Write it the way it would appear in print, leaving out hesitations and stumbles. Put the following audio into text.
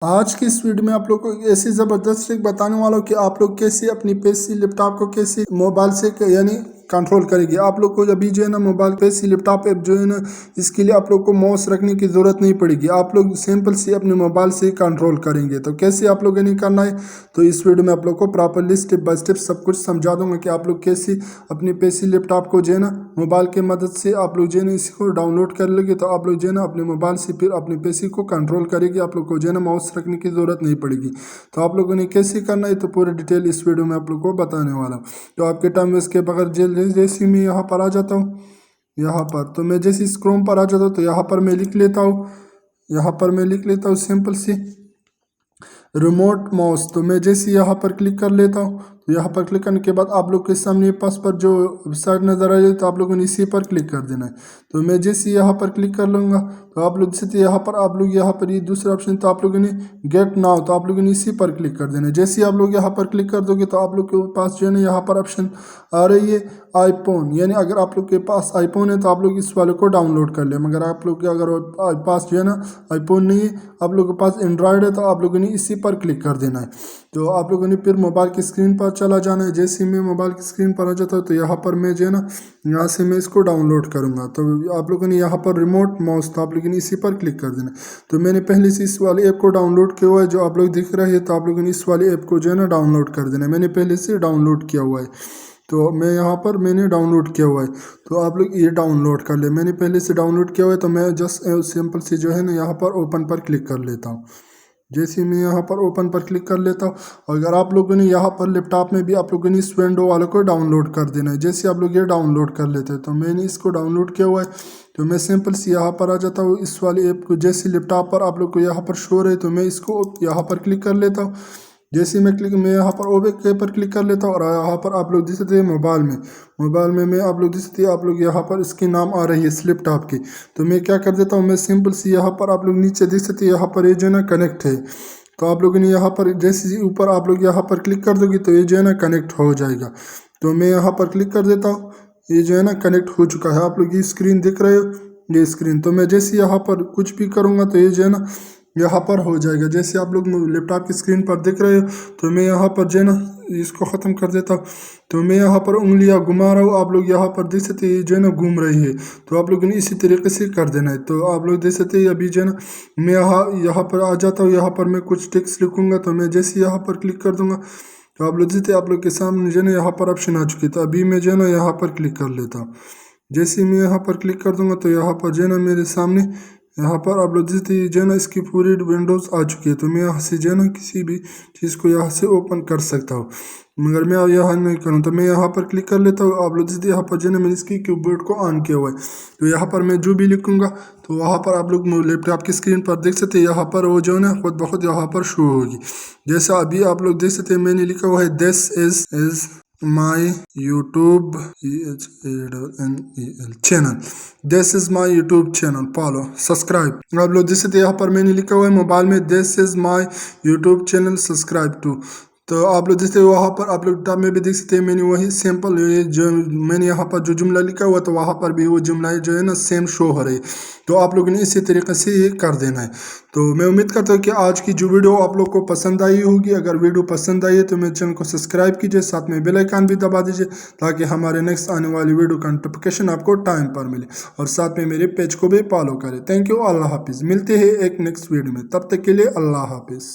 आज की इस वीडियो में आप लोग को ऐसी ज़बरदस्त ट्रिक बताने वाला हूँ कि आप लोग कैसे अपनी पीसी लैपटॉप को कैसे मोबाइल से यानी कंट्रोल करेंगे। आप लोग को अभी जो है ना मोबाइल पीसी लैपटॉप ऐप जो है ना इसके लिए आप लोग को माउस रखने की ज़रूरत नहीं पड़ेगी। आप लोग सिंपल से अपने मोबाइल से कंट्रोल करेंगे। तो कैसे आप लोगों ने करना है, तो इस वीडियो में आप लोग को प्रॉपरली स्टेप बाय स्टेप सब कुछ समझा दूंगा कि आप लोग कैसे अपनी पीसी लैपटॉप को जो है ना मोबाइल की मदद से आप लोग जो है ना इसको डाउनलोड कर लेंगे। तो आप लोग जो है ना अपने मोबाइल से फिर अपने पीसी को कंट्रोल करेंगे। आप लोग को जो है ना माउस रखने की ज़रूरत नहीं पड़ेगी। तो आप लोगों ने कैसे करना है तो पूरी डिटेल इस वीडियो में आप लोग को बताने वाला हूँ। तो आपके टाइम वेस्ट के बगैर जैसे मैं यहाँ पर आ जाता हूँ, यहाँ पर तो मैं जैसे इस क्रोम पर आ जाता हूँ तो यहाँ पर मैं लिख लेता हूँ, यहाँ पर मैं लिख लेता हूँ सिंपल सी रिमोट माउस। तो मैं जैसे यहाँ पर क्लिक कर लेता हूँ, तो यहाँ पर क्लिक करने के बाद आप लोग के सामने पास पर जो वेबसाइट नज़र आ रही है तो आप लोगों ने इसी पर क्लिक कर देना है। तो मैं जैसे यहाँ पर क्लिक कर लूँगा तो आप लोग जैसे यहाँ पर आप लोग यहाँ पर ये दूसरा ऑप्शन तो आप लोगों ने गेट नाउ, तो आप लोगों ने इसी पर क्लिक कर देना है। जैसे आप लोग यहाँ पर क्लिक कर दोगे तो आप लोग के पास जो है ना यहाँ पर ऑप्शन आ रही है आईफोन, यानी अगर आप लोग के पास आईफोन है तो आप लोग इस वाले को डाउनलोड कर लें। मगर आप लोग के अगर पास जो है ना आईफोन नहीं है, आप लोगों के पास एंड्रॉयड है, तो आप लोगों ने इसी पर क्लिक कर देना है। तो आप लोगों ने फिर मोबाइल की स्क्रीन पर चला जाना है। जैसे मैं मोबाइल की स्क्रीन पर आ जाता हूँ तो यहाँ पर मैं जो है ना यहाँ से मैं इसको डाउनलोड करूँगा। तो आप लोगों ने यहाँ पर रिमोट माउस, तो आप लोगों ने इसी पर क्लिक कर देना। तो मैंने पहले से इस वाले ऐप को डाउनलोड किया हुआ है जो आप लोग दिख रहा है, तो आप लोगों ने इस वाले ऐप को जो है ना डाउनलोड कर देना है। मैंने पहले से डाउनलोड किया हुआ है, तो मैं यहाँ पर मैंने डाउनलोड किया हुआ है। तो आप लोग ये डाउनलोड कर ले, मैंने पहले से डाउनलोड किया हुआ है। तो मैं जस्ट सिंपल से जो है ना यहाँ पर ओपन पर क्लिक कर लेता हूँ। जैसे मैं यहाँ पर ओपन पर क्लिक कर लेता हूँ, अगर आप लोगों ने यहाँ पर लैपटॉप में भी आप लोगों ने इस विंडो वाले को डाउनलोड कर देना है। जैसे आप लोग ये डाउनलोड कर लेते हैं, तो मैंने इसको डाउनलोड किया हुआ है। तो मैं सिंपल से यहाँ पर आ जाता हूँ इस वाले ऐप को। जैसे लैपटॉप पर आप लोग को यहाँ पर शो रहे तो मैं इसको यहाँ पर क्लिक कर लेता हूँ। जैसे मैं यहाँ पर ओके पर क्लिक कर लेता हूँ और यहाँ पर आप लोग देख सकते हैं मोबाइल में मैं आप लोग देख सकते हैं आप लोग यहाँ पर इसके नाम आ रही है लैपटॉप की। तो मैं क्या कर देता हूँ, मैं सिंपल से यहाँ पर आप लोग नीचे देख सकते हैं यहाँ पर ये जो है ना कनेक्ट है। तो आप लोगों ने यहाँ पर जैसे ऊपर आप लोग यहाँ पर क्लिक कर दोगे तो ये जो है ना कनेक्ट हो जाएगा। तो मैं यहाँ पर क्लिक कर देता हूँ, ये जो है ना कनेक्ट हो चुका है। आप लोग ये स्क्रीन दिख रहे हो, ये स्क्रीन। तो मैं जैसे यहाँ पर कुछ भी करूँगा तो ये जो है ना यहाँ पर हो जाएगा। जैसे आप लोग लैपटॉप की स्क्रीन पर दिख रहे हो, तो मैं यहाँ पर जो है ना इसको ख़त्म कर देता हूँ। तो मैं यहाँ पर उंगलियाँ घुमा रहा हूँ, आप लोग यहाँ पर देख सकते हैं जो है ना घूम रही है। तो आप लोगों ने इसी तरीके से कर देना है। तो आप लोग देख सकते हैं अभी जो है ना मैं यहाँ पर आ जाता हूँ। यहाँ पर मैं कुछ टेक्स्ट लिखूँगा, तो मैं जैसे यहाँ पर क्लिक कर दूँगा तो आप लोग देखते आप लोग के सामने जो है ना यहाँ पर ऑप्शन आ चुकी है। तो अभी मैं जो है ना यहाँ पर क्लिक कर लेता हूँ। जैसे मैं यहाँ पर क्लिक कर दूँगा तो यहाँ पर जो है ना मेरे सामने यहाँ पर आप लोग जो है ना इसकी पूरी विंडोज़ आ चुकी है। तो मैं यहाँ से जो है ना किसी भी चीज़ को यहाँ से ओपन कर सकता हूँ, मगर मैं यहाँ नहीं करूँ। तो मैं यहाँ पर क्लिक कर लेता हूँ। आप लोग यहाँ पर जो है ना मैंने इसकी कीबोर्ड को ऑन किया हुआ है। तो यहाँ पर मैं जो भी लिखूँगा तो वहाँ पर आप लोग लैपटॉप की स्क्रीन पर देख सकते हैं, यहाँ पर वो जो है ना खुद ब खुद यहाँ पर शो होगी। जैसा अभी आप लोग देख सकते हैं मैंने लिखा हुआ है this is my YouTube channel, this is my YouTube channel, follow subscribe. आप लोग देख सकते हैं यहाँ पर मैंने लिखा हुआ है मोबाइल में this is my YouTube channel subscribe to. तो आप लोग देखते हैं वहाँ पर आप लोग टैब में भी देख सकते हैं मैंने वही सिंपल जो मैंने यहाँ पर जो जुमला लिखा हुआ तो वहाँ पर भी वो जुमला जो है ना सेम शो हो रही। तो आप लोगों ने इसी तरीके से ये कर देना है। तो मैं उम्मीद करता हूँ कि आज की जो वीडियो आप लोग को पसंद आई होगी। अगर वीडियो पसंद आई है तो मेरे चैनल को सब्सक्राइब कीजिए, साथ में बेल आइकन भी दबा दीजिए ताकि हमारे नेक्स्ट आने वाली वीडियो का नोटिफिकेशन आपको टाइम पर मिले, और साथ में मेरे पेज को भी फॉलो करें। थैंक यू, अल्लाह हाफिज़। मिलते हैं एक नेक्स्ट वीडियो में, तब तक के लिए अल्लाह हाफिज़।